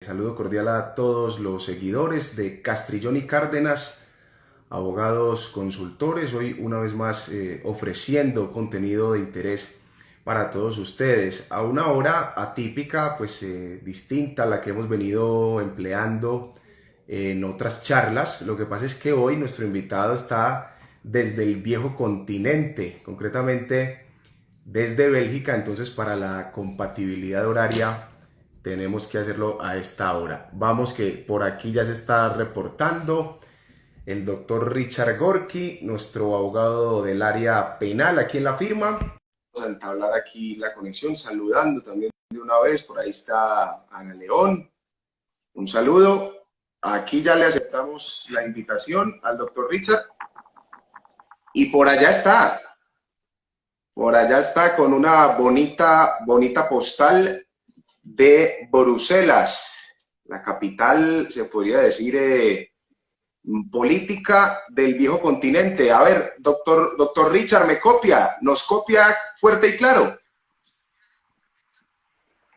Saludo cordial a todos los seguidores de Castrillón y Cárdenas, abogados consultores. Hoy una vez más ofreciendo contenido de interés para todos ustedes a una hora atípica, distinta a la que hemos venido empleando en otras charlas. Lo que pasa es que hoy nuestro invitado está desde el viejo continente, concretamente desde Bélgica. Entonces, para la compatibilidad horaria tenemos que hacerlo a esta hora. Vamos, que por aquí ya se está reportando el doctor Richard Gorky, nuestro abogado del área penal aquí en la firma. Vamos a entablar aquí la conexión, saludando también de una vez. Por ahí está Ana León. Un saludo. Aquí ya le aceptamos la invitación al doctor Richard. Y por allá está con una bonita postal de Bruselas, la capital, se podría decir, política del viejo continente. A ver, doctor Richard, nos copia fuerte y claro.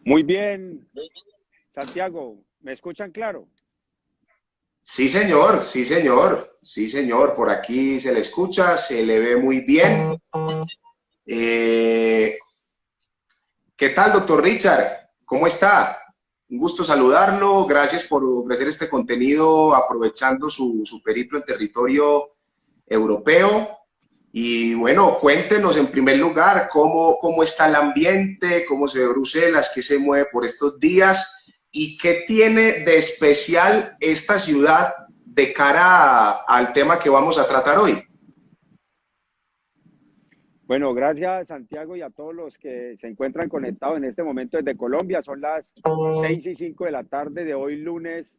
Muy bien, Santiago, ¿me escuchan claro? Sí, señor, sí, señor, sí, señor, por aquí se le escucha, se le ve muy bien. ¿Qué tal, doctor Richard? ¿Cómo está? Un gusto saludarlo. Gracias por ofrecer este contenido aprovechando su periplo en territorio europeo. Y bueno, cuéntenos en primer lugar cómo está el ambiente, cómo se ve Bruselas, qué se mueve por estos días y qué tiene de especial esta ciudad de cara al tema que vamos a tratar hoy. Bueno, gracias Santiago y a todos los que se encuentran conectados en este momento desde Colombia. Son las 6:05 de la tarde de hoy, lunes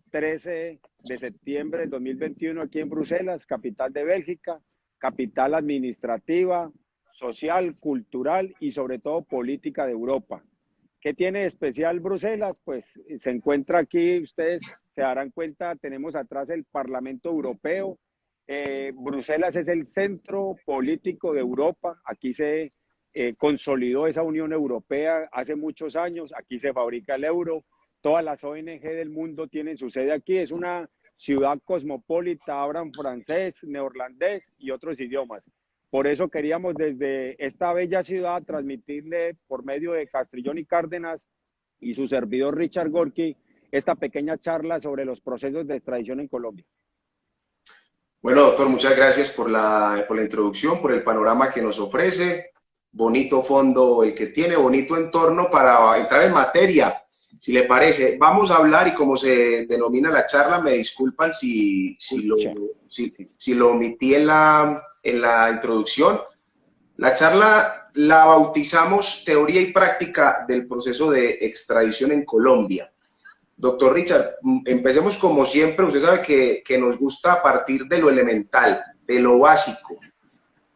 13 de septiembre de 2021, aquí en Bruselas, capital de Bélgica, capital administrativa, social, cultural y sobre todo política de Europa. ¿Qué tiene de especial Bruselas? Pues se encuentra aquí, ustedes se darán cuenta, tenemos atrás el Parlamento Europeo. Bruselas es el centro político de Europa. Aquí se consolidó esa Unión Europea hace muchos años. Aquí se fabrica el euro. Todas las ONG del mundo tienen su sede aquí. Es una ciudad cosmopolita, hablan francés, neerlandés y otros idiomas. Por eso queríamos desde esta bella ciudad transmitirle por medio de Castrillón y Cárdenas y su servidor Richard Gorky esta pequeña charla sobre los procesos de extradición en Colombia. Bueno, doctor, muchas gracias por la introducción, por el panorama que nos ofrece. Bonito fondo el que tiene, bonito entorno para entrar en materia, si le parece. Vamos a hablar, y como se denomina la charla, me disculpan si lo omití en la introducción. La charla la bautizamos Teoría y Práctica del Proceso de Extradición en Colombia. Doctor Richard, empecemos como siempre. Usted sabe que nos gusta partir de lo elemental, de lo básico.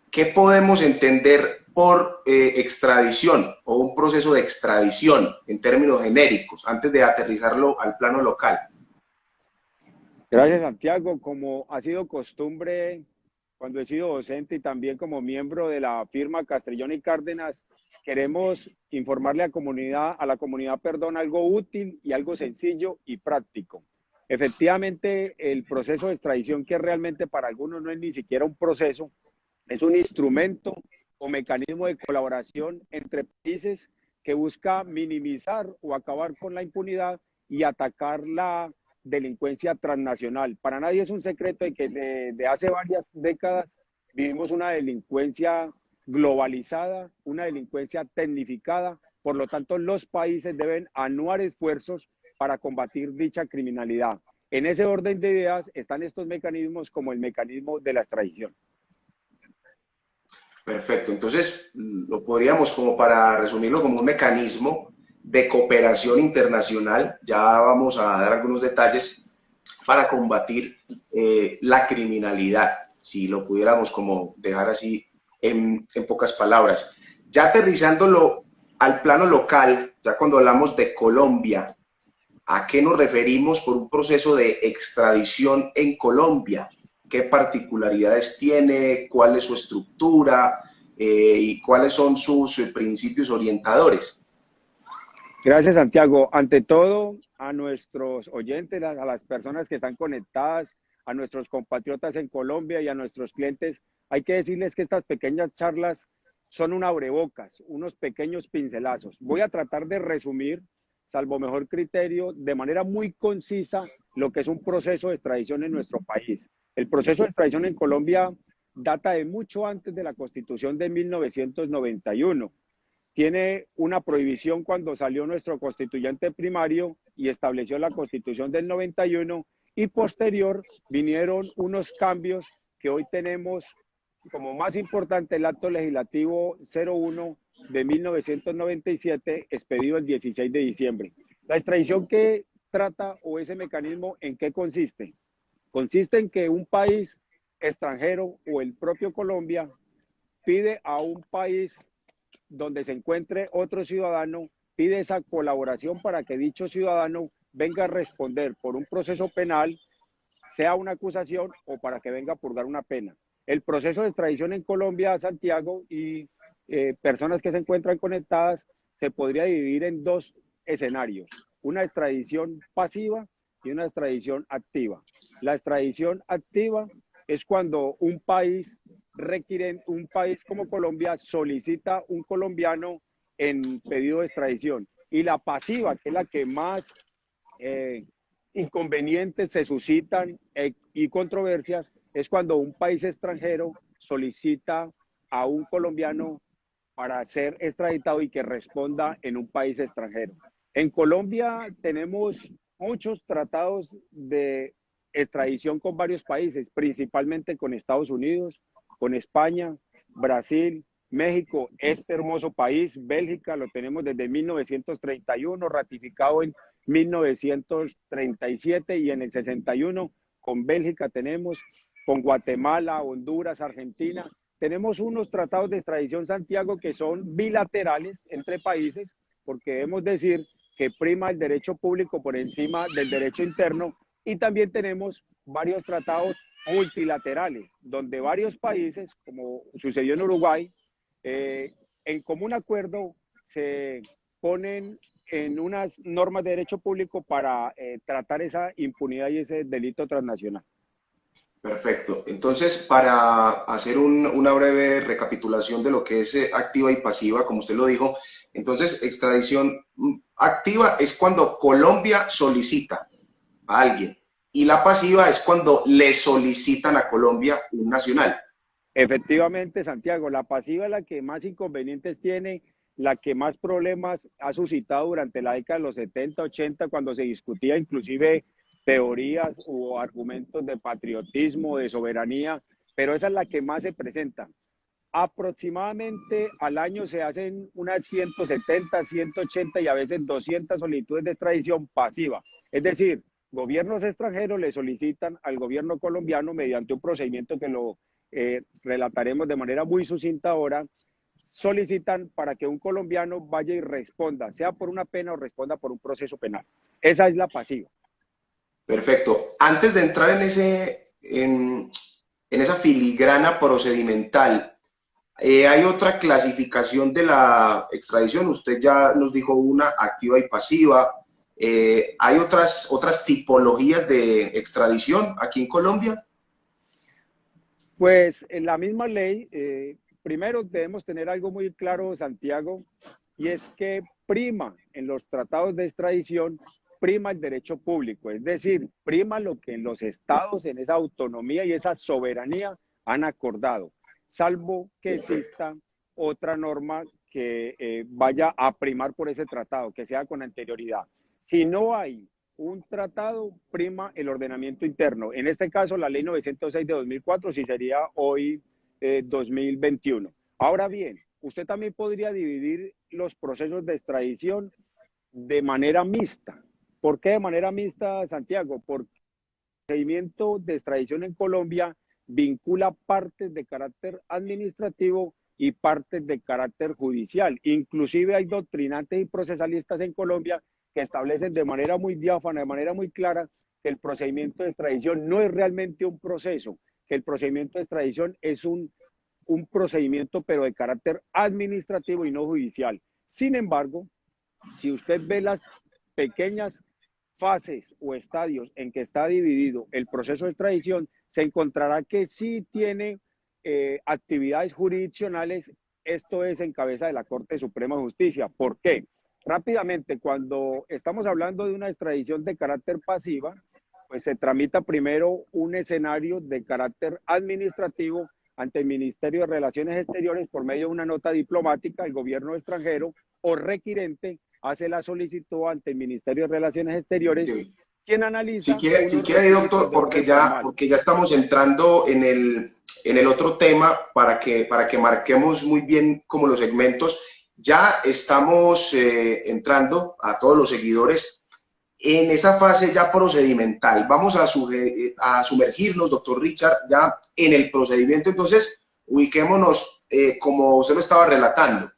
¿Qué podemos entender por extradición o un proceso de extradición en términos genéricos, antes de aterrizarlo al plano local? Gracias, Santiago. Como ha sido costumbre cuando he sido docente y también como miembro de la firma Castrillón y Cárdenas, queremos informarle a la comunidad, algo útil y algo sencillo y práctico. Efectivamente, el proceso de extradición, que realmente para algunos no es ni siquiera un proceso, es un instrumento o mecanismo de colaboración entre países que busca minimizar o acabar con la impunidad y atacar la delincuencia transnacional. Para nadie es un secreto de que de hace varias décadas vivimos una delincuencia globalizada, una delincuencia tecnificada. Por lo tanto, los países deben anuar esfuerzos para combatir dicha criminalidad. En ese orden de ideas están estos mecanismos, como el mecanismo de la extradición. Perfecto. Entonces, lo podríamos, como para resumirlo, como un mecanismo de cooperación internacional. Ya vamos a dar algunos detalles para combatir la criminalidad, si lo pudiéramos como dejar así en pocas palabras. Ya aterrizándolo al plano local, ya cuando hablamos de Colombia, ¿a qué nos referimos por un proceso de extradición en Colombia? ¿Qué particularidades tiene? ¿Cuál es su estructura? ¿Y cuáles son sus principios orientadores? Gracias, Santiago. Ante todo, a nuestros oyentes, a las personas que están conectadas, a nuestros compatriotas en Colombia y a nuestros clientes, hay que decirles que estas pequeñas charlas son un abrebocas, unos pequeños pincelazos. Voy a tratar de resumir, salvo mejor criterio, de manera muy concisa lo que es un proceso de extradición en nuestro país. El proceso de extradición en Colombia data de mucho antes de la Constitución de 1991. Tiene una prohibición cuando salió nuestro constituyente primario y estableció la Constitución del 91, y posterior vinieron unos cambios que hoy tenemos como más importante: el acto legislativo 01 de 1997, expedido el 16 de diciembre. La extradición que trata, o ese mecanismo, ¿en qué consiste? Consiste en que un país extranjero o el propio Colombia pide a un país donde se encuentre otro ciudadano, pide esa colaboración para que dicho ciudadano venga a responder por un proceso penal, sea una acusación o para que venga a purgar una pena. El proceso de extradición en Colombia, Santiago, y personas que se encuentran conectadas, se podría dividir en dos escenarios: una extradición pasiva y una extradición activa. La extradición activa es cuando un país requiere, un país como Colombia solicita un colombiano en pedido de extradición. Y la pasiva, que es la que más inconvenientes se suscitan y controversias, es cuando un país extranjero solicita a un colombiano para ser extraditado y que responda en un país extranjero. En Colombia tenemos muchos tratados de extradición con varios países, principalmente con Estados Unidos, con España, Brasil, México, este hermoso país, Bélgica, lo tenemos desde 1931, ratificado en 1937, y en el 61 con Bélgica tenemos, con Guatemala, Honduras, Argentina. Tenemos unos tratados de extradición, Santiago, que son bilaterales entre países, porque debemos decir que prima el derecho público por encima del derecho interno, y también tenemos varios tratados multilaterales, donde varios países, como sucedió en Uruguay, en común acuerdo se ponen en unas normas de derecho público para tratar esa impunidad y ese delito transnacional. Perfecto. Entonces, para hacer una breve recapitulación de lo que es activa y pasiva, como usted lo dijo, entonces extradición activa es cuando Colombia solicita a alguien, y la pasiva es cuando le solicitan a Colombia un nacional. Efectivamente, Santiago, la pasiva es la que más inconvenientes tiene, la que más problemas ha suscitado durante la década de los 70, 80, cuando se discutía inclusive teorías o argumentos de patriotismo, de soberanía, pero esa es la que más se presenta. Aproximadamente al año se hacen unas 170, 180 y a veces 200 solicitudes de extradición pasiva. Es decir, gobiernos extranjeros le solicitan al gobierno colombiano, mediante un procedimiento que lo relataremos de manera muy sucinta ahora, solicitan para que un colombiano vaya y responda, sea por una pena o responda por un proceso penal. Esa es la pasiva. Perfecto. Antes de entrar en esa filigrana procedimental, hay otra clasificación de la extradición. Usted ya nos dijo una, activa y pasiva. ¿Hay otras tipologías de extradición aquí en Colombia? Pues en la misma ley, primero debemos tener algo muy claro, Santiago, y es que prima en los tratados de extradición, prima el derecho público, es decir, prima lo que en los estados, en esa autonomía y esa soberanía han acordado, salvo que exista otra norma que vaya a primar por ese tratado, que sea con anterioridad. Si no hay un tratado, prima el ordenamiento interno. En este caso, la ley 906 de 2004, si sería hoy 2021. Ahora bien, usted también podría dividir los procesos de extradición de manera mixta. ¿Por qué de manera mixta, Santiago? Porque el procedimiento de extradición en Colombia vincula partes de carácter administrativo y partes de carácter judicial. Inclusive hay doctrinantes y procesalistas en Colombia que establecen de manera muy diáfana, de manera muy clara, que el procedimiento de extradición no es realmente un proceso, que el procedimiento de extradición es un procedimiento pero de carácter administrativo y no judicial. Sin embargo, si usted ve las pequeñas fases o estadios en que está dividido el proceso de extradición, se encontrará que sí tiene actividades jurisdiccionales, esto es en cabeza de la Corte Suprema de Justicia. ¿Por qué? Rápidamente, cuando estamos hablando de una extradición de carácter pasiva, pues se tramita primero un escenario de carácter administrativo ante el Ministerio de Relaciones Exteriores por medio de una nota diplomática. El gobierno extranjero o requirente hace la solicitud ante el Ministerio de Relaciones Exteriores, Sí. quien analiza Si quiere, doctor, porque ya estamos entrando en el otro tema para que marquemos muy bien como los segmentos. Ya estamos entrando a todos los seguidores en esa fase ya procedimental. Vamos a sumergirnos, doctor Richard, ya en el procedimiento. Entonces, ubiquémonos como usted lo estaba relatando.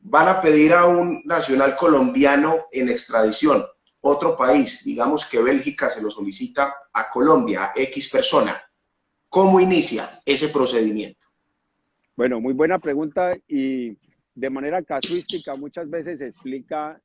Van a pedir a un nacional colombiano en extradición. Otro país, digamos que Bélgica se lo solicita a Colombia, a X persona. ¿Cómo inicia ese procedimiento? Bueno, muy buena pregunta y de manera casuística muchas veces se explica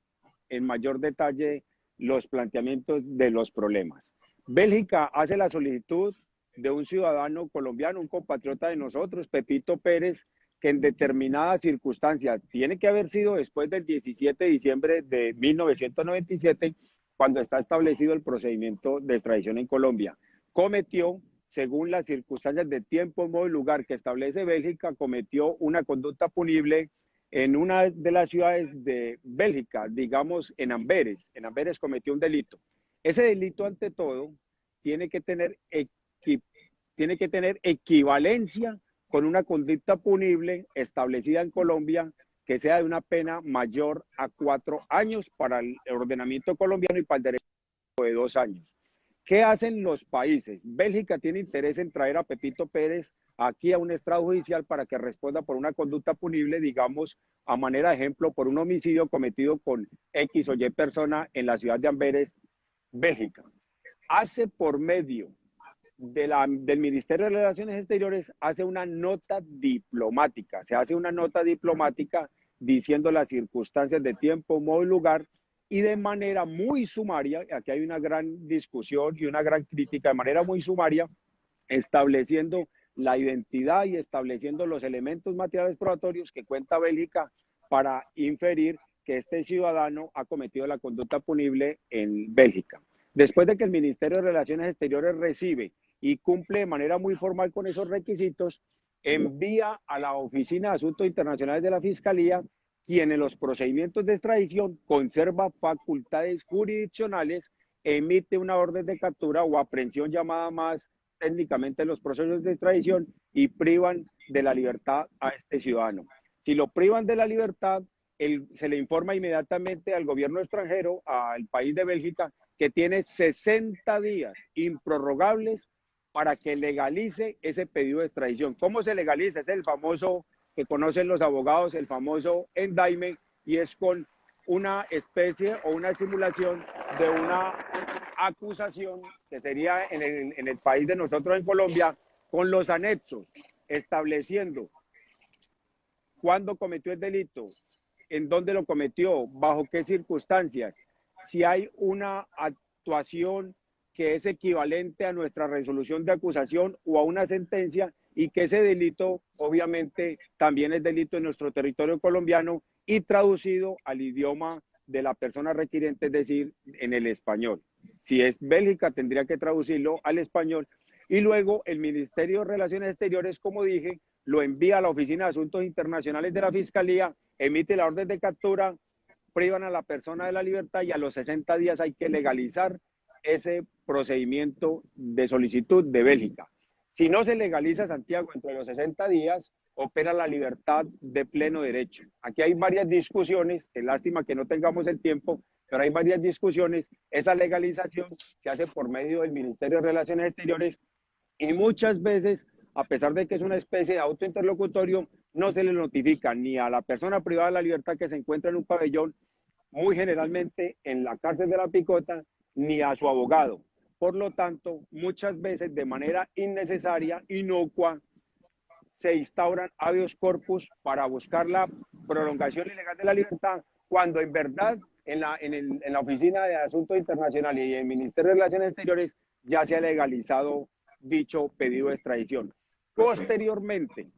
en mayor detalle los planteamientos de los problemas. Bélgica hace la solicitud de un ciudadano colombiano, un compatriota de nosotros, Pepito Pérez, que en determinadas circunstancias, tiene que haber sido después del 17 de diciembre de 1997, cuando está establecido el procedimiento de extradición en Colombia, cometió, según las circunstancias de tiempo, modo y lugar que establece Bélgica, cometió una conducta punible en una de las ciudades de Bélgica, digamos en Amberes. En Amberes cometió un delito. Ese delito, ante todo, tiene que tener equivalencia con una conducta punible establecida en Colombia que sea de una pena mayor a 4 años para el ordenamiento colombiano y para el derecho de 2 años. ¿Qué hacen los países? Bélgica tiene interés en traer a Pepito Pérez aquí a un estrado judicial para que responda por una conducta punible, digamos, a manera de ejemplo, por un homicidio cometido con X o Y persona en la ciudad de Amberes, Bélgica. Hace por medio del Ministerio de Relaciones Exteriores, hace una nota diplomática, se hace una nota diplomática diciendo las circunstancias de tiempo, modo y lugar, y de manera muy sumaria, aquí hay una gran discusión y una gran crítica, de manera muy sumaria, estableciendo la identidad y estableciendo los elementos materiales probatorios que cuenta Bélgica para inferir que este ciudadano ha cometido la conducta punible en Bélgica. Después de que el Ministerio de Relaciones Exteriores recibe y cumple de manera muy formal con esos requisitos, envía a la Oficina de Asuntos Internacionales de la Fiscalía, quien en los procedimientos de extradición conserva facultades jurisdiccionales, emite una orden de captura o aprehensión llamada más técnicamente los procesos de extradición y privan de la libertad a este ciudadano. Si lo privan de la libertad, se le informa inmediatamente al gobierno extranjero, al país de Bélgica, que tiene 60 días improrrogables para que legalice ese pedido de extradición. ¿Cómo se legaliza? Es el famoso que conocen los abogados, el famoso indictment, y es con una especie o una simulación de una acusación que sería en el país de nosotros, en Colombia, con los anexos, estableciendo cuándo cometió el delito, en dónde lo cometió, bajo qué circunstancias, si hay una actuación que es equivalente a nuestra resolución de acusación o a una sentencia, y que ese delito obviamente también es delito en nuestro territorio colombiano y traducido al idioma de la persona requiriente, es decir, en el español. Si es Bélgica, tendría que traducirlo al español. Y luego el Ministerio de Relaciones Exteriores, como dije, lo envía a la Oficina de Asuntos Internacionales de la Fiscalía, emite la orden de captura, privan a la persona de la libertad y a los 60 días hay que legalizar ese procedimiento de solicitud de Bélgica. Si no se legaliza, Santiago, entre los 60 días, opera la libertad de pleno derecho. Aquí hay varias discusiones, es lástima que no tengamos el tiempo, pero hay varias discusiones. Esa legalización se hace por medio del Ministerio de Relaciones Exteriores y muchas veces, a pesar de que es una especie de autointerlocutorio, no se le notifica ni a la persona privada de la libertad que se encuentra en un pabellón, muy generalmente en la cárcel de La Picota, ni a su abogado. Por lo tanto, muchas veces de manera innecesaria, inocua, se instauran habeas corpus para buscar la prolongación ilegal de la libertad, cuando en verdad en la Oficina de Asuntos Internacionales y en el Ministerio de Relaciones Exteriores ya se ha legalizado dicho pedido de extradición. Posteriormente,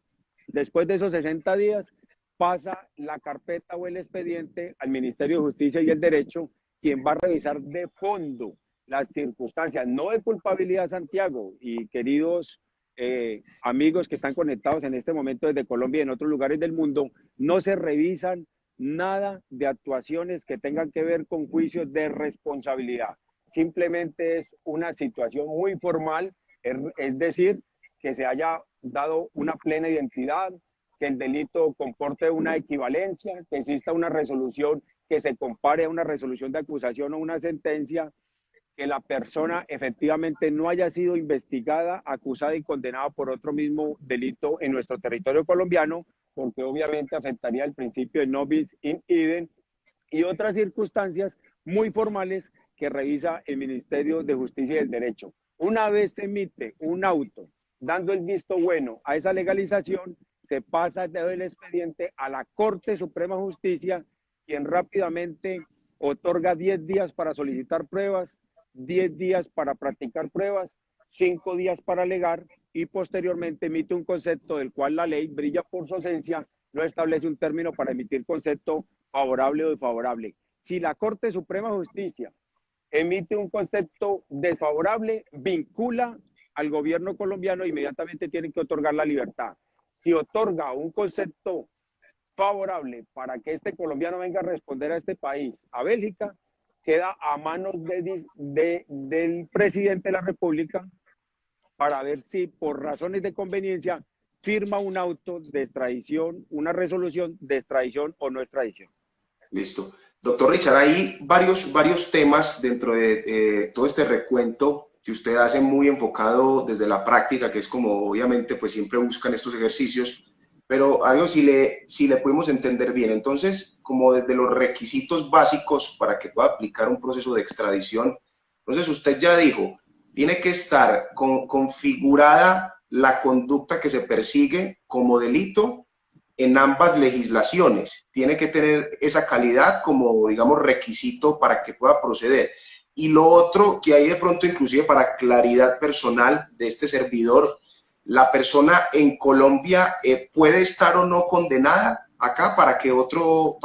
después de esos 60 días, pasa la carpeta o el expediente al Ministerio de Justicia y el Derecho, quien va a revisar de fondo las circunstancias, no de culpabilidad, Santiago, y queridos amigos que están conectados en este momento desde Colombia y en otros lugares del mundo, no se revisan nada de actuaciones que tengan que ver con juicios de responsabilidad. Simplemente es una situación muy formal, es decir, que se haya dado una plena identidad, que el delito comporte una equivalencia, que exista una resolución que se compare a una resolución de acusación o una sentencia, que la persona efectivamente no haya sido investigada, acusada y condenada por otro mismo delito en nuestro territorio colombiano, porque obviamente afectaría el principio de no bis in idem y otras circunstancias muy formales que revisa el Ministerio de Justicia y el Derecho. Una vez se emite un auto dando el visto bueno a esa legalización, se pasa del expediente a la Corte Suprema de Justicia, quien rápidamente otorga 10 días para solicitar pruebas, 10 días para practicar pruebas, 5 días para alegar y posteriormente emite un concepto del cual la ley brilla por su ausencia, no establece un término para emitir concepto favorable o desfavorable. Si la Corte Suprema de Justicia emite un concepto desfavorable, vincula al gobierno colombiano e inmediatamente tienen que otorgar la libertad. Si otorga un concepto favorable para que este colombiano venga a responder a este país, a Bélgica, queda a manos del presidente de la República para ver si por razones de conveniencia firma un auto de extradición, una resolución de extradición o no extradición. Listo. Doctor Richard, hay varios temas dentro de todo este recuento que usted hace muy enfocado desde la práctica, que es como obviamente pues siempre buscan estos ejercicios, pero algo si le podemos entender bien. Entonces, como desde los requisitos básicos para que pueda aplicar un proceso de extradición, entonces usted ya dijo, tiene que estar configurada la conducta que se persigue como delito en ambas legislaciones. Tiene que tener esa calidad como, digamos, requisito para que pueda proceder. Y lo otro que hay de pronto, inclusive para claridad personal de este servidor, la persona en Colombia puede estar o no condenada acá para que otro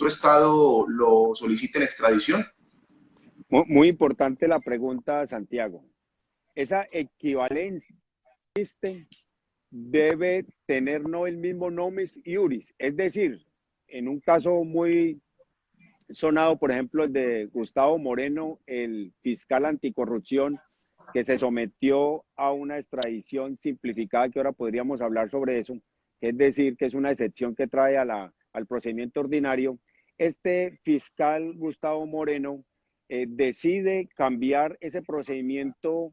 estado lo solicite en extradición. Muy importante la pregunta, Santiago. Esa equivalencia debe tener no el mismo nomis iuris, es decir, en un caso muy sonado, por ejemplo, el de Gustavo Moreno, el fiscal anticorrupción, que se sometió a una extradición simplificada, que ahora podríamos hablar sobre eso, es decir, que es una excepción que trae al procedimiento ordinario. Este fiscal Gustavo Moreno decide cambiar ese procedimiento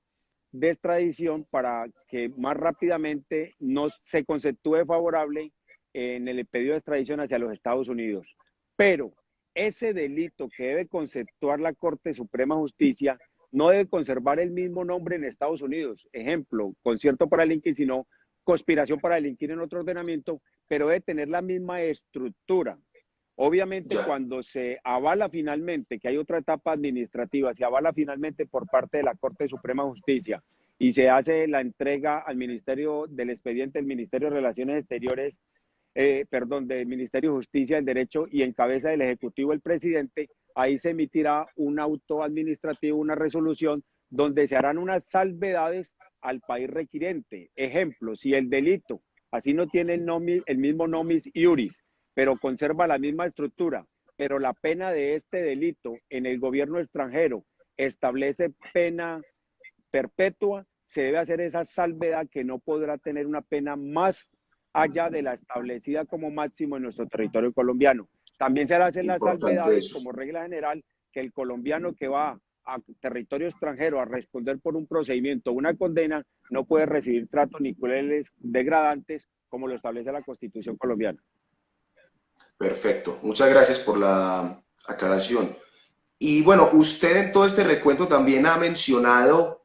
de extradición para que más rápidamente no se conceptúe favorable en el pedido de extradición hacia los Estados Unidos. Pero ese delito que debe conceptuar la Corte Suprema de Justicia no debe conservar el mismo nombre en Estados Unidos. Ejemplo, concierto para delinquir, sino conspiración para delinquir en otro ordenamiento, pero debe tener la misma estructura. Obviamente, cuando se avala finalmente, que hay otra etapa administrativa, se avala finalmente por parte de la Corte Suprema de Justicia y se hace la entrega al Ministerio del expediente del Ministerio de Relaciones Exteriores, del Ministerio de Justicia, el Derecho y en cabeza del Ejecutivo el presidente, ahí se emitirá un auto administrativo, una resolución donde se harán unas salvedades al país requirente. Ejemplo, si el delito así no tiene el mismo nomis iuris, pero conserva la misma estructura, pero la pena de este delito en el gobierno extranjero establece pena perpetua, se debe hacer esa salvedad que no podrá tener una pena más allá de la establecida como máximo en nuestro territorio colombiano. También se hacen las salvedades como regla general que el colombiano que va a territorio extranjero a responder por un procedimiento, una condena, no puede recibir tratos ni crueles degradantes como lo establece la Constitución colombiana. Perfecto, muchas gracias por la aclaración. Y bueno, usted en todo este recuento también ha mencionado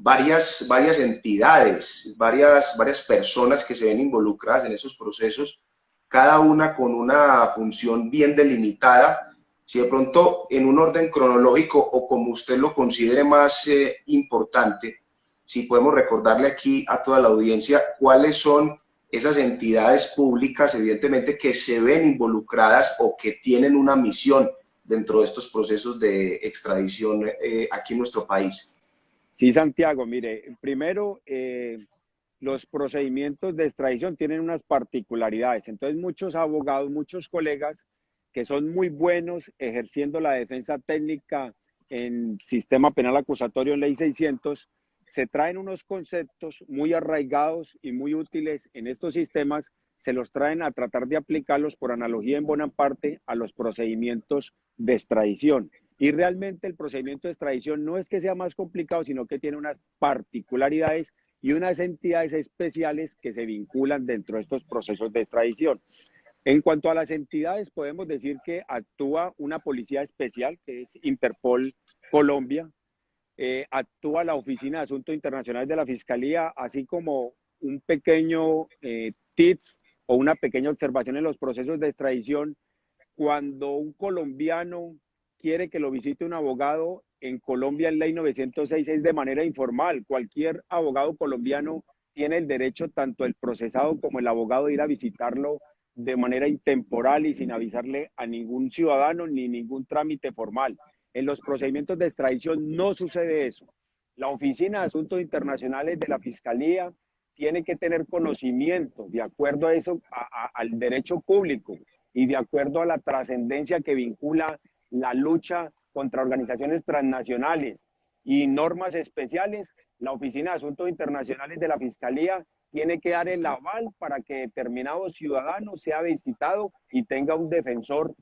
varias entidades, varias personas que se ven involucradas en esos procesos, cada una con una función bien delimitada. si de pronto en un orden cronológico o como usted lo considere más importante, si podemos recordarle aquí a toda la audiencia cuáles son esas entidades públicas, evidentemente, que se ven involucradas o que tienen una misión dentro de estos procesos de extradición aquí en nuestro país. Sí, Santiago, mire, primero, los procedimientos de extradición tienen unas particularidades. Entonces, muchos abogados, muchos colegas que son muy buenos ejerciendo la defensa técnica en sistema penal acusatorio en ley 600, se traen unos conceptos muy arraigados y muy útiles en estos sistemas, se los traen a tratar de aplicarlos por analogía en buena parte a los procedimientos de extradición. Y realmente el procedimiento de extradición no es que sea más complicado, sino que tiene unas particularidades y unas entidades especiales que se vinculan dentro de estos procesos de extradición. En cuanto a las entidades, podemos decir que actúa una policía especial, que es Interpol Colombia, actúa la Oficina de Asuntos Internacionales de la Fiscalía, así como un pequeño tips o una pequeña observación en los procesos de extradición. Cuando un colombiano quiere que lo visite un abogado, en Colombia en ley 906 es de manera informal. Cualquier abogado colombiano tiene el derecho, tanto el procesado como el abogado, de ir a visitarlo de manera intemporal y sin avisarle a ningún ciudadano ni ningún trámite formal. En los procedimientos de extradición no sucede eso. La Oficina de Asuntos Internacionales de la Fiscalía tiene que tener conocimiento, de acuerdo a eso, al derecho público y de acuerdo a la trascendencia que vincula la lucha contra organizaciones transnacionales y normas especiales. La Oficina de Asuntos Internacionales de la Fiscalía tiene que dar el aval para que determinado ciudadano sea visitado y tenga un defensor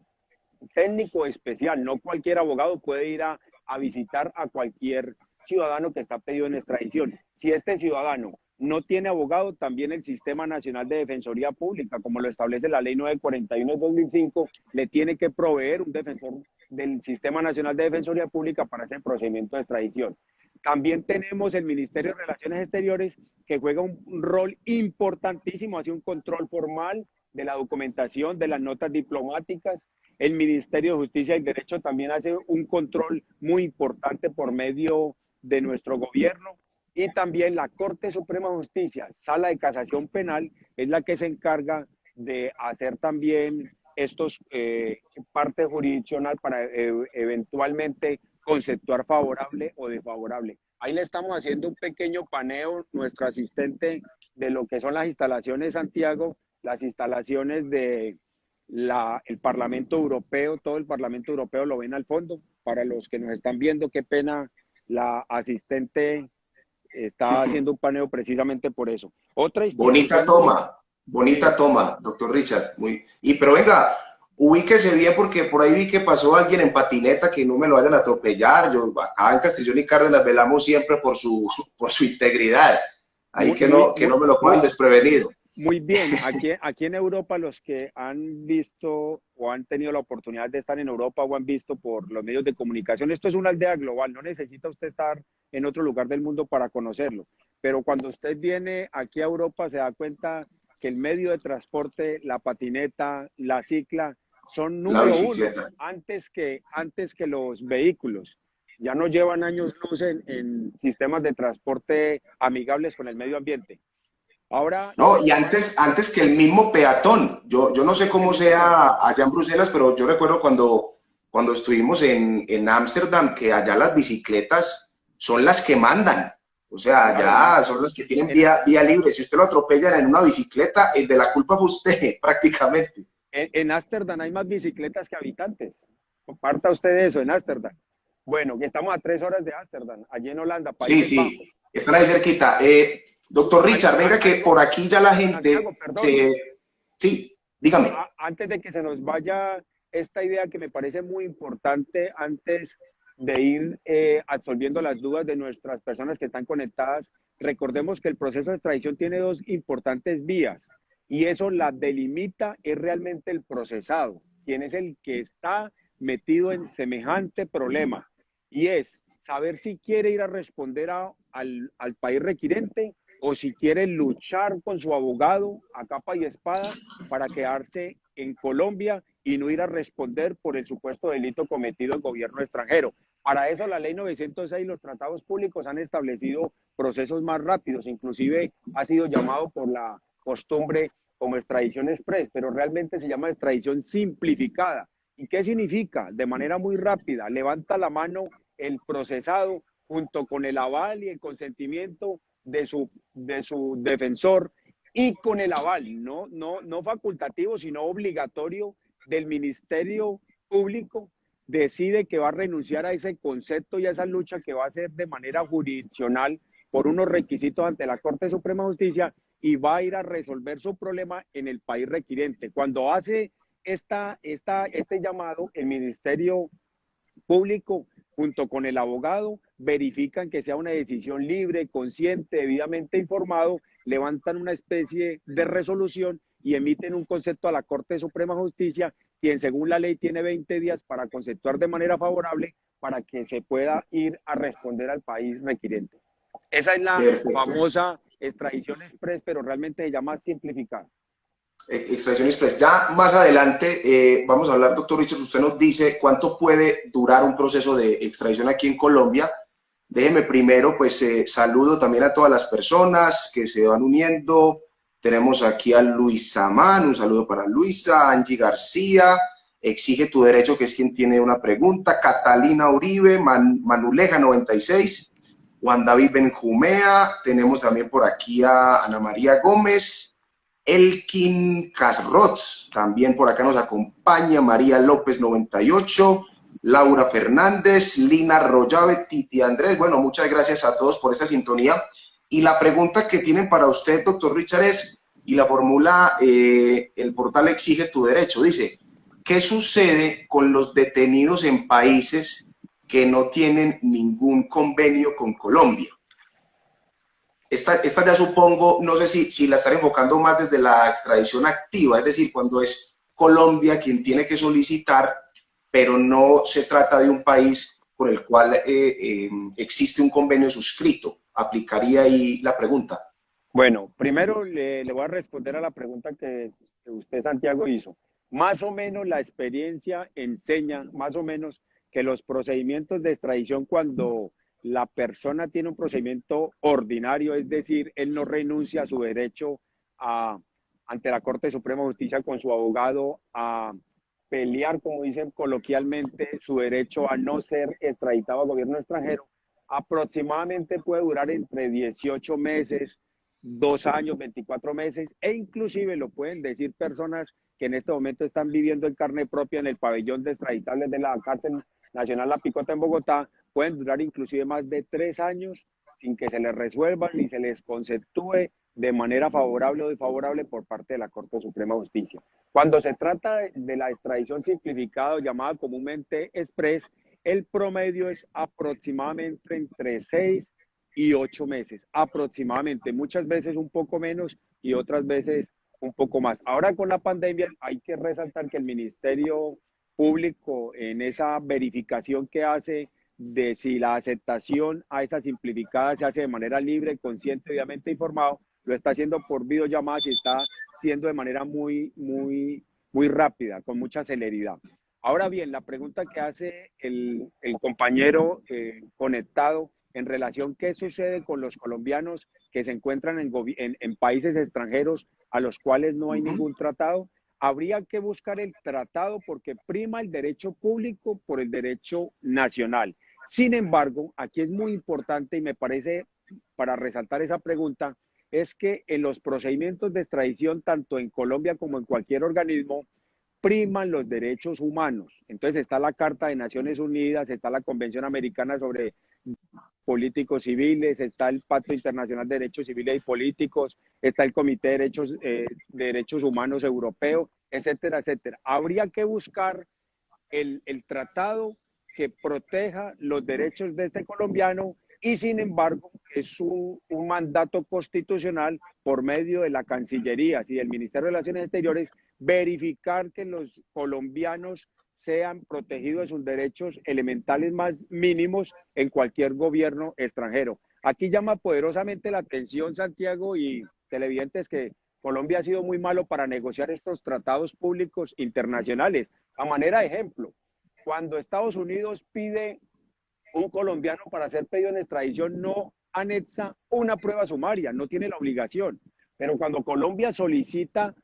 técnico especial. No cualquier abogado puede ir a visitar a cualquier ciudadano que está pedido en extradición. Si este ciudadano no tiene abogado, también el Sistema Nacional de Defensoría Pública, como lo establece la Ley 941 de 2005, le tiene que proveer un defensor del Sistema Nacional de Defensoría Pública para ese procedimiento de extradición. También tenemos el Ministerio de Relaciones Exteriores, que juega un rol importantísimo, hace un control formal de la documentación, de las notas diplomáticas. El Ministerio de Justicia y Derecho también hace un control muy importante por medio de nuestro gobierno. Y también la Corte Suprema de Justicia, Sala de Casación Penal, es la que se encarga de hacer también estos parte jurisdiccional para eventualmente conceptuar favorable o desfavorable. Ahí le estamos haciendo un pequeño paneo, nuestro asistente, de lo que son las instalaciones, Santiago, las instalaciones de el Parlamento Europeo. Todo el Parlamento Europeo lo ven al fondo. Para los que nos están viendo, qué pena, la asistente está haciendo un paneo precisamente por eso. Otra bonita toma, doctor Richard. Pero venga, ubíquese bien porque por ahí vi que pasó alguien en patineta, que no me lo vayan a atropellar. Yo, acá en Castrillón y Cárdenas velamos siempre por su integridad. Ahí que no me lo puedan desprevenido. Muy bien, aquí en Europa, los que han visto o han tenido la oportunidad de estar en Europa o han visto por los medios de comunicación, esto es una aldea global, no necesita usted estar en otro lugar del mundo para conocerlo, pero cuando usted viene aquí a Europa se da cuenta que el medio de transporte, la patineta, la cicla, son número uno antes que los vehículos. Ya no llevan años luz en sistemas de transporte amigables con el medio ambiente. Ahora, no, y antes que el mismo peatón. Yo no sé cómo sea allá en Bruselas, pero yo recuerdo cuando estuvimos en Ámsterdam, que allá las bicicletas son las que mandan. O sea, allá son las que tienen vía libre. Si usted lo atropellan en una bicicleta, el de la culpa fue usted, prácticamente. En Ámsterdam hay más bicicletas que habitantes. Comparta usted eso, en Ámsterdam. Bueno, que estamos a 3 horas de Ámsterdam, allí en Holanda. Países Bajos. Están ahí cerquita. Doctor Richard, venga que por aquí ya la gente... Santiago, sí, dígame. Antes de que se nos vaya esta idea que me parece muy importante, antes de ir absolviendo las dudas de nuestras personas que están conectadas, recordemos que el proceso de extradición tiene dos importantes vías y eso la delimita es realmente el procesado, quien es el que está metido en semejante problema y es saber si quiere ir a responder al país requirente o si quiere luchar con su abogado a capa y espada para quedarse en Colombia y no ir a responder por el supuesto delito cometido en gobierno extranjero. Para eso la ley 906 y los tratados públicos han establecido procesos más rápidos, inclusive ha sido llamado por la costumbre como extradición express, pero realmente se llama extradición simplificada. ¿Y qué significa? De manera muy rápida, levanta la mano el procesado junto con el aval y el consentimiento de su defensor y con el aval, no facultativo, sino obligatorio del Ministerio Público, decide que va a renunciar a ese concepto y a esa lucha que va a hacer de manera jurisdiccional por unos requisitos ante la Corte Suprema de Justicia y va a ir a resolver su problema en el país requirente. Cuando hace este llamado, el Ministerio Público junto con el abogado verifican que sea una decisión libre, consciente, debidamente informado, levantan una especie de resolución y emiten un concepto a la Corte Suprema de Justicia, quien según la ley tiene 20 días para conceptuar de manera favorable para que se pueda ir a responder al país requirente. Esa es la Perfecto. famosa extradición express, pero realmente se llama simplificada. Extradición express. Ya más adelante vamos a hablar, doctor Richard, usted nos dice cuánto puede durar un proceso de extradición aquí en Colombia. Déjeme primero, pues saludo también a todas las personas que se van uniendo. Tenemos aquí a Luis Samán, un saludo para Luisa, Angie García, Exige tu Derecho, que es quien tiene una pregunta, Catalina Uribe, Manuleja 96, Juan David Benjumea, tenemos también por aquí a Ana María Gómez, Elkin Casrot, también por acá nos acompaña, María López 98, Laura Fernández, Lina Rollave, Titi Andrés. Bueno, muchas gracias a todos por esta sintonía. Y la pregunta que tienen para usted, doctor Richard, es, y la formula el portal Exige tu Derecho, dice, ¿qué sucede con los detenidos en países que no tienen ningún convenio con Colombia? Esta ya supongo, no sé si la están enfocando más desde la extradición activa, es decir, cuando es Colombia quien tiene que solicitar, pero no se trata de un país con el cual existe un convenio suscrito. ¿Aplicaría ahí la pregunta? Bueno, primero le voy a responder a la pregunta que usted, Santiago, hizo. Más o menos la experiencia enseña, más o menos, que los procedimientos de extradición cuando la persona tiene un procedimiento ordinario, es decir, él no renuncia a su derecho ante la Corte Suprema de Justicia con su abogado a pelear, como dicen coloquialmente, su derecho a no ser extraditado al gobierno extranjero, aproximadamente puede durar entre 18 meses, 2 años, 24 meses, e inclusive lo pueden decir personas que en este momento están viviendo en carne propia en el pabellón de extraditables de la cárcel nacional La Picota en Bogotá, pueden durar inclusive más de 3 años sin que se les resuelva ni se les conceptúe de manera favorable o desfavorable por parte de la Corte Suprema de Justicia. Cuando se trata de la extradición simplificada, llamada comúnmente express, el promedio es aproximadamente entre 6 y 8 meses, aproximadamente, muchas veces un poco menos y otras veces un poco más. Ahora con la pandemia hay que resaltar que el Ministerio Público en esa verificación que hace de si la aceptación a esa simplificada se hace de manera libre, consciente, obviamente informado, lo está haciendo por videollamadas y está siendo de manera muy rápida, con mucha celeridad. Ahora bien, la pregunta que hace el compañero conectado en relación qué sucede con los colombianos que se encuentran en países extranjeros a los cuales no hay ningún tratado, habría que buscar el tratado porque prima el derecho público por el derecho nacional. Sin embargo, aquí es muy importante y me parece, para resaltar esa pregunta, es que en los procedimientos de extradición, tanto en Colombia como en cualquier organismo, priman los derechos humanos. Entonces está la Carta de Naciones Unidas, está la Convención Americana sobre Políticos Civiles, está el Pacto Internacional de Derechos Civiles y Políticos, está el Comité de Derechos Humanos Europeo, etcétera, etcétera. Habría que buscar el tratado que proteja los derechos de este colombiano y sin embargo es un mandato constitucional por medio de la Cancillería y del Ministerio de Relaciones Exteriores verificar que los colombianos sean protegidos de sus derechos elementales más mínimos en cualquier gobierno extranjero. Aquí llama poderosamente la atención, Santiago y televidentes, que Colombia ha sido muy malo para negociar estos tratados públicos internacionales. A manera de ejemplo, cuando Estados Unidos pide un colombiano para ser pedido en extradición, no anexa una prueba sumaria, no tiene la obligación. Pero cuando Colombia solicita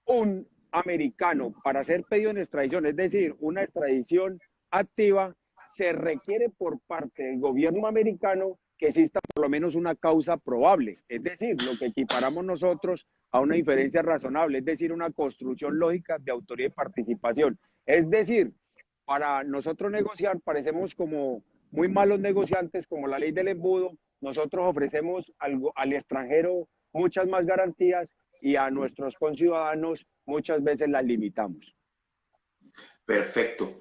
un americano para ser pedido en extradición, es decir, una extradición activa, se requiere por parte del gobierno americano que exista por lo menos una causa probable, es decir, lo que equiparamos nosotros a una diferencia razonable, es decir, una construcción lógica de autoría y participación. Es decir, para nosotros negociar parecemos como muy malos negociantes, como la ley del embudo. Nosotros ofrecemos al extranjero muchas más garantías y a nuestros conciudadanos muchas veces las limitamos. Perfecto.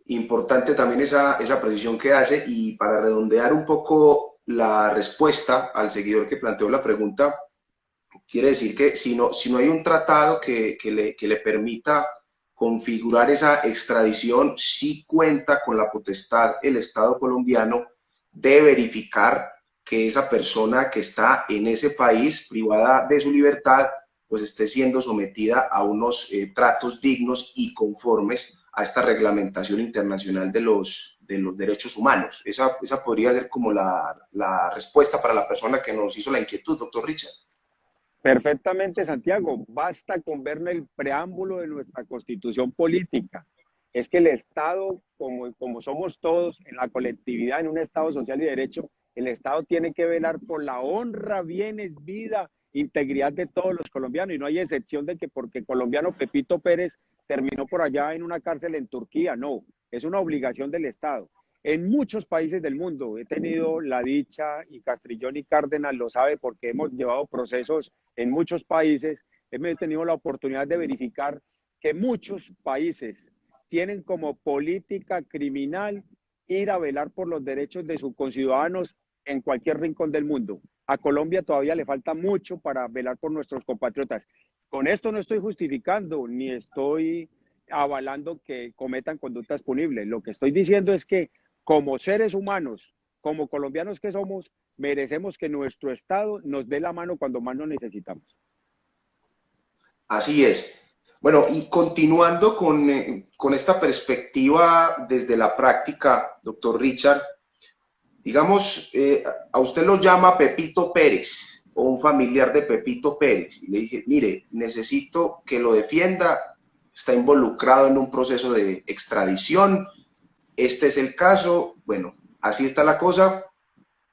Importante también esa precisión que hace, y para redondear un poco la respuesta al seguidor que planteó la pregunta, quiere decir que si no hay un tratado que le permita configurar esa extradición, sí cuenta con la potestad el Estado colombiano de verificar que esa persona que está en ese país privada de su libertad pues esté siendo sometida a unos tratos dignos y conformes a esta reglamentación internacional de los derechos humanos. Esa podría ser como la respuesta para la persona que nos hizo la inquietud, doctor Richard. Perfectamente, Santiago. Basta con ver el preámbulo de nuestra constitución política. Es que el Estado, como somos todos en la colectividad, en un Estado social y de derecho, el Estado tiene que velar por la honra, bienes, vida, integridad de todos los colombianos. Y no hay excepción de que porque colombiano Pepito Pérez terminó por allá en una cárcel en Turquía. No, es una obligación del Estado. En muchos países del mundo he tenido la dicha, y Castrillón y Cárdenas lo sabe porque hemos llevado procesos en muchos países, hemos tenido la oportunidad de verificar que muchos países tienen como política criminal ir a velar por los derechos de sus conciudadanos en cualquier rincón del mundo. A Colombia todavía le falta mucho para velar por nuestros compatriotas. Con esto no estoy justificando ni estoy avalando que cometan conductas punibles. Lo que estoy diciendo es que como seres humanos, como colombianos que somos, merecemos que nuestro Estado nos dé la mano cuando más lo necesitamos. Así es. Bueno, y continuando con esta perspectiva desde la práctica, doctor Richard, digamos, a usted lo llama Pepito Pérez o un familiar de Pepito Pérez y le dije, mire, necesito que lo defienda, está involucrado en un proceso de extradición, este es el caso, bueno, así está la cosa.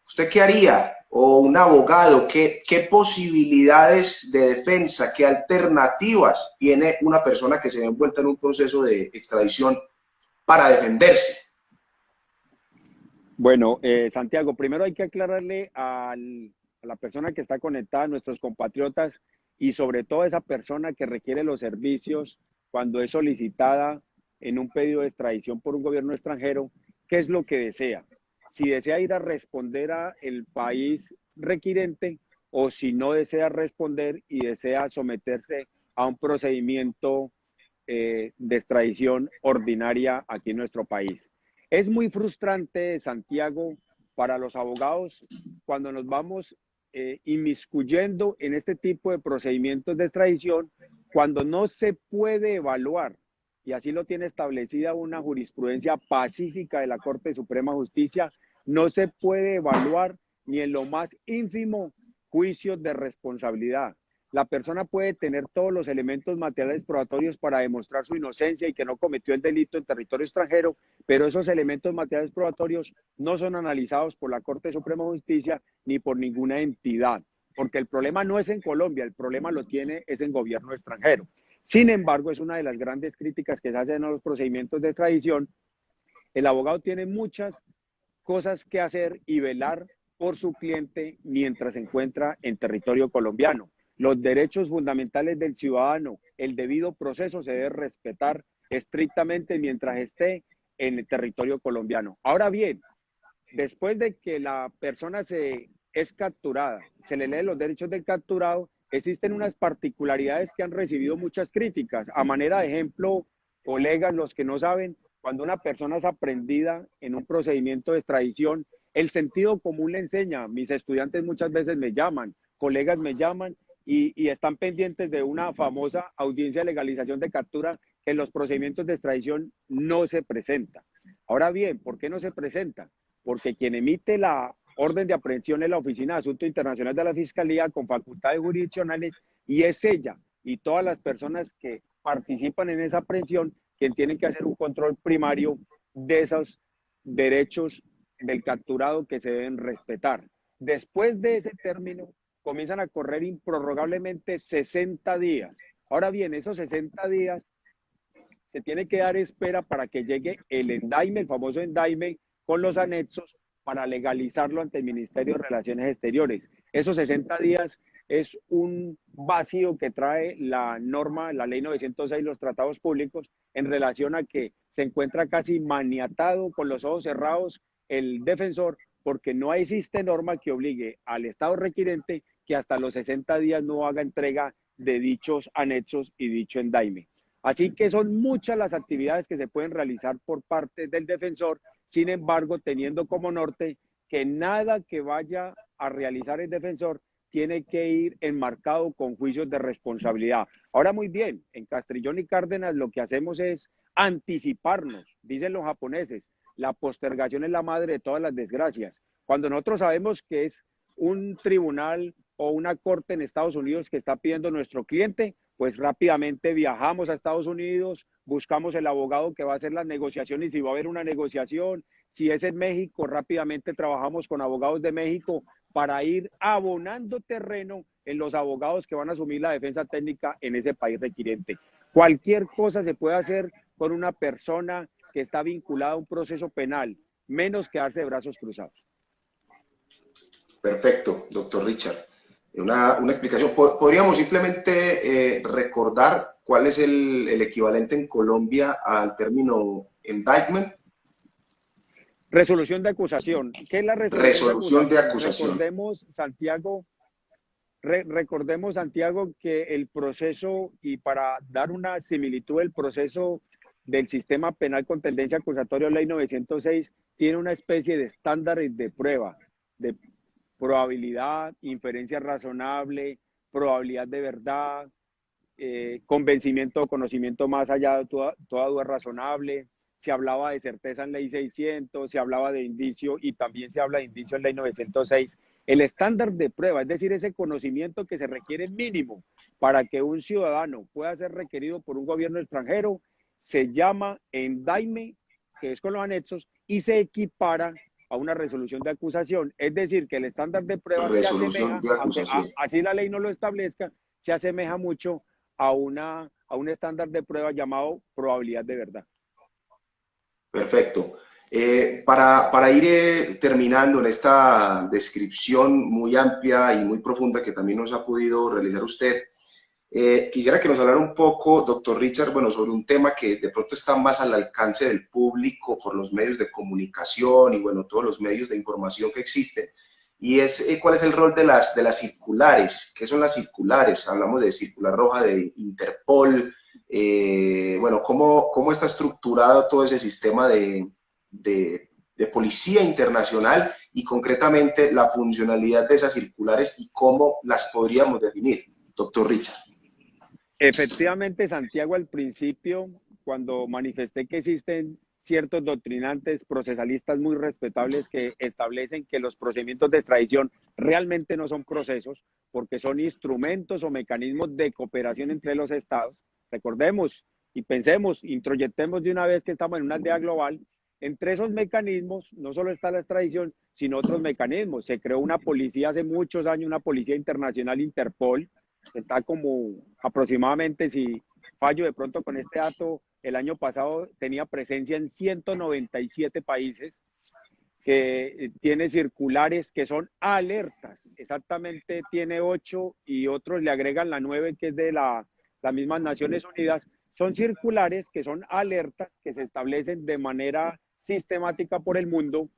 ¿Usted qué haría? O un abogado, ¿qué posibilidades de defensa, qué alternativas tiene una persona que se ve envuelta en un proceso de extradición para defenderse? Bueno, Santiago, primero hay que aclararle a la persona que está conectada, a nuestros compatriotas, y sobre todo a esa persona que requiere los servicios cuando es solicitada en un pedido de extradición por un gobierno extranjero, qué es lo que desea. Si desea ir a responder a el país requirente o si no desea responder y desea someterse a un procedimiento de extradición ordinaria aquí en nuestro país. Es muy frustrante, Santiago, para los abogados cuando nos vamos inmiscuyendo en este tipo de procedimientos de extradición, cuando no se puede evaluar, y así lo tiene establecida una jurisprudencia pacífica de la Corte Suprema de Justicia, no se puede evaluar ni en lo más ínfimo juicio de responsabilidad. La persona puede tener todos los elementos materiales probatorios para demostrar su inocencia y que no cometió el delito en territorio extranjero, pero esos elementos materiales probatorios no son analizados por la Corte Suprema de Justicia ni por ninguna entidad, porque el problema no es en Colombia, el problema lo tiene es en gobierno extranjero. Sin embargo, es una de las grandes críticas que se hacen a los procedimientos de extradición. El abogado tiene muchas cosas que hacer y velar por su cliente mientras se encuentra en territorio colombiano. Los derechos fundamentales del ciudadano, el debido proceso se debe respetar estrictamente mientras esté en el territorio colombiano. Ahora bien, después de que la persona es capturada, se le lee los derechos del capturado, existen unas particularidades que han recibido muchas críticas. A manera de ejemplo, colegas, los que no saben, cuando una persona es aprendida en un procedimiento de extradición, el sentido común le enseña, mis estudiantes muchas veces me llaman, colegas me llaman, y están pendientes de una famosa audiencia de legalización de captura que en los procedimientos de extradición no se presenta. Ahora bien, ¿por qué no se presenta? Porque quien emite la orden de aprehensión es la Oficina de Asuntos Internacionales de la Fiscalía con facultades jurisdiccionales y es ella y todas las personas que participan en esa aprehensión quien tienen que hacer un control primario de esos derechos del capturado que se deben respetar. Después de ese término, comienzan a correr improrrogablemente 60 días. Ahora bien, esos 60 días se tiene que dar espera para que llegue el endaime, el famoso endaime, con los anexos para legalizarlo ante el Ministerio de Relaciones Exteriores. Esos 60 días es un vacío que trae la norma, la ley 906, los tratados públicos, en relación a que se encuentra casi maniatado con los ojos cerrados el defensor, porque no existe norma que obligue al Estado requirente que hasta los 60 días no haga entrega de dichos anexos y dicho endaime. Así que son muchas las actividades que se pueden realizar por parte del defensor, sin embargo, teniendo como norte que nada que vaya a realizar el defensor tiene que ir enmarcado con juicios de responsabilidad. Ahora, muy bien, en Castrillón y Cárdenas lo que hacemos es anticiparnos, dicen los japoneses, la postergación es la madre de todas las desgracias. Cuando nosotros sabemos que es un tribunal o una corte en Estados Unidos que está pidiendo nuestro cliente, pues rápidamente viajamos a Estados Unidos, buscamos el abogado que va a hacer las negociaciones, si va a haber una negociación, si es en México, rápidamente trabajamos con abogados de México para ir abonando terreno en los abogados que van a asumir la defensa técnica en ese país requirente. Cualquier cosa se puede hacer con una persona que está vinculada a un proceso penal, menos quedarse de brazos cruzados. Perfecto, doctor Richard. Una explicación. ¿Podríamos simplemente recordar cuál es el equivalente en Colombia al término indictment? Resolución de acusación. ¿Qué es la resolución de acusación? Recordemos, Santiago, que el proceso, y para dar una similitud, el proceso del sistema penal con tendencia acusatoria, ley 906, tiene una especie de estándares de prueba, de probabilidad, inferencia razonable, probabilidad de verdad, convencimiento o conocimiento más allá de toda duda razonable. Se hablaba de certeza en ley 600, se hablaba de indicio y también se habla de indicio en ley 906. El estándar de prueba, es decir, ese conocimiento que se requiere mínimo para que un ciudadano pueda ser requerido por un gobierno extranjero, se llama endaime, que es con los anexos, y se equipara a una resolución de acusación. Es decir, que el estándar de prueba se asemeja, aunque así la ley no lo establezca, se asemeja mucho a un estándar de prueba llamado probabilidad de verdad. Perfecto. Para ir terminando en esta descripción muy amplia y muy profunda que también nos ha podido realizar usted, quisiera que nos hablara un poco, doctor Richard, bueno, sobre un tema que de pronto está más al alcance del público por los medios de comunicación y, bueno, todos los medios de información que existen, y es cuál es el rol de las circulares. ¿Qué son las circulares? Hablamos de circular roja de Interpol, bueno, ¿cómo está estructurado todo ese sistema de policía internacional y concretamente la funcionalidad de esas circulares y cómo las podríamos definir, doctor Richard? Efectivamente, Santiago, al principio, cuando manifesté que existen ciertos doctrinantes procesalistas muy respetables que establecen que los procedimientos de extradición realmente no son procesos, porque son instrumentos o mecanismos de cooperación entre los estados. Recordemos y pensemos, introyectemos de una vez que estamos en una aldea global. Entre esos mecanismos no solo está la extradición, sino otros mecanismos. Se creó una policía hace muchos años, una policía internacional, Interpol. Está como aproximadamente, si fallo de pronto con este dato, el año pasado tenía presencia en 197 países, que tiene circulares que son alertas. Exactamente tiene 8 y otros le agregan la 9, que es de las mismas Naciones Unidas. Son circulares que son alertas que se establecen de manera sistemática por el mundo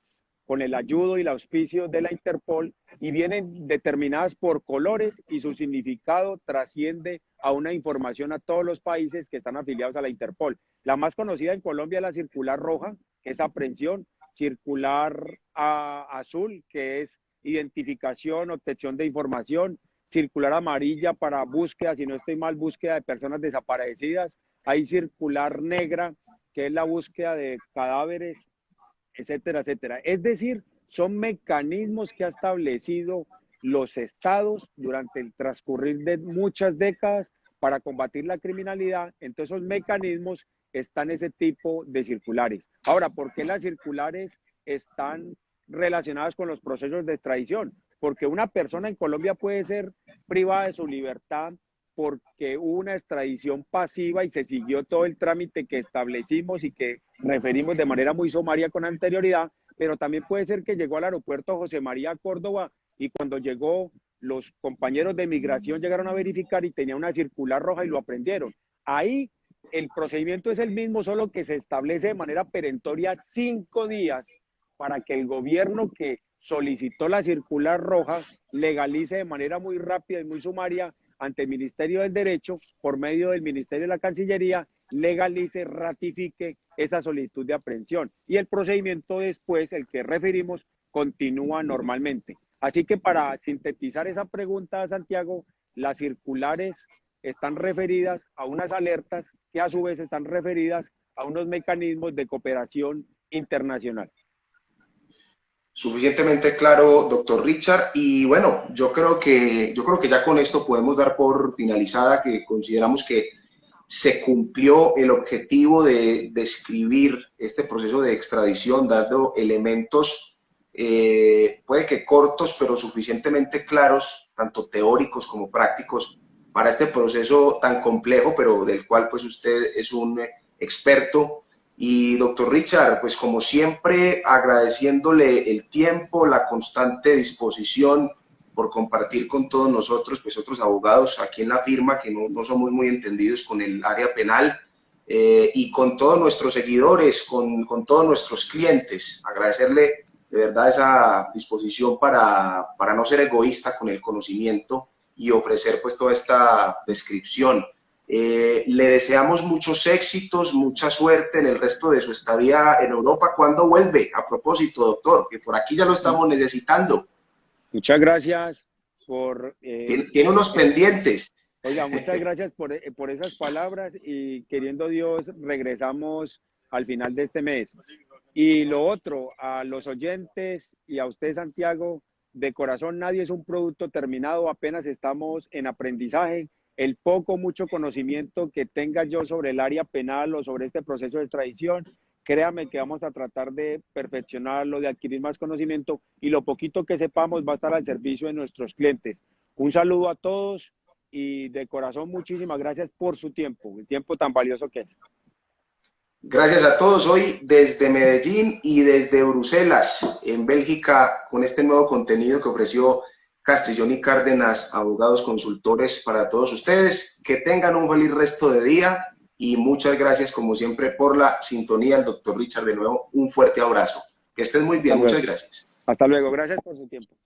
con el ayudo y el auspicio de la Interpol, y vienen determinadas por colores y su significado trasciende a una información a todos los países que están afiliados a la Interpol. La más conocida en Colombia es la circular roja, que es aprehensión, circular azul, que es identificación, obtención de información, circular amarilla para búsqueda, si no estoy mal, búsqueda de personas desaparecidas, hay circular negra, que es la búsqueda de cadáveres, etcétera, etcétera. Es decir, son mecanismos que ha establecido los estados durante el transcurrir de muchas décadas para combatir la criminalidad. Entonces, esos mecanismos están ese tipo de circulares. Ahora, ¿por qué las circulares están relacionadas con los procesos de extradición? Porque una persona en Colombia puede ser privada de su libertad porque hubo una extradición pasiva y se siguió todo el trámite que establecimos y que referimos de manera muy sumaria con anterioridad, pero también puede ser que llegó al aeropuerto José María Córdoba y cuando llegó los compañeros de migración llegaron a verificar y tenía una circular roja y lo aprendieron. Ahí el procedimiento es el mismo, solo que se establece de manera perentoria 5 días para que el gobierno que solicitó la circular roja legalice de manera muy rápida y muy sumaria ante el Ministerio del Derecho, por medio del Ministerio de la Cancillería, legalice, ratifique esa solicitud de aprehensión. Y el procedimiento después, el que referimos, continúa normalmente. Así que para sintetizar esa pregunta, Santiago, las circulares están referidas a unas alertas que a su vez están referidas a unos mecanismos de cooperación internacional. Suficientemente claro, doctor Richard. Y bueno, yo creo que ya con esto podemos dar por finalizada que consideramos que se cumplió el objetivo de describir este proceso de extradición, dando elementos, puede que cortos, pero suficientemente claros, tanto teóricos como prácticos, para este proceso tan complejo, pero del cual pues usted es un experto. Y doctor Richard, pues como siempre, agradeciéndole el tiempo, la constante disposición por compartir con todos nosotros, pues otros abogados aquí en la firma que no somos muy entendidos con el área penal, y con todos nuestros seguidores, con todos nuestros clientes. Agradecerle de verdad esa disposición para no ser egoísta con el conocimiento y ofrecer pues toda esta descripción. Le deseamos muchos éxitos, mucha suerte en el resto de su estadía en Europa. ¿Cuándo vuelve? A propósito, doctor, que por aquí ya lo estamos necesitando. Muchas gracias por... Tiene unos pendientes. Oiga, muchas gracias por esas palabras y queriendo Dios, regresamos al final de este mes. Y lo otro, a los oyentes y a usted, Santiago, de corazón, nadie es un producto terminado, apenas estamos en aprendizaje. El poco, mucho conocimiento que tenga yo sobre el área penal o sobre este proceso de extradición, créame que vamos a tratar de perfeccionarlo, de adquirir más conocimiento y lo poquito que sepamos va a estar al servicio de nuestros clientes. Un saludo a todos y de corazón muchísimas gracias por su tiempo, el tiempo tan valioso que es. Gracias a todos hoy desde Medellín y desde Bruselas, en Bélgica, con este nuevo contenido que ofreció Castrillón y Cárdenas, abogados consultores para todos ustedes. Que tengan un feliz resto de día y muchas gracias como siempre por la sintonía. El doctor Richard, de nuevo, un fuerte abrazo. Que estén muy bien, muchas gracias. Hasta luego, gracias por su tiempo.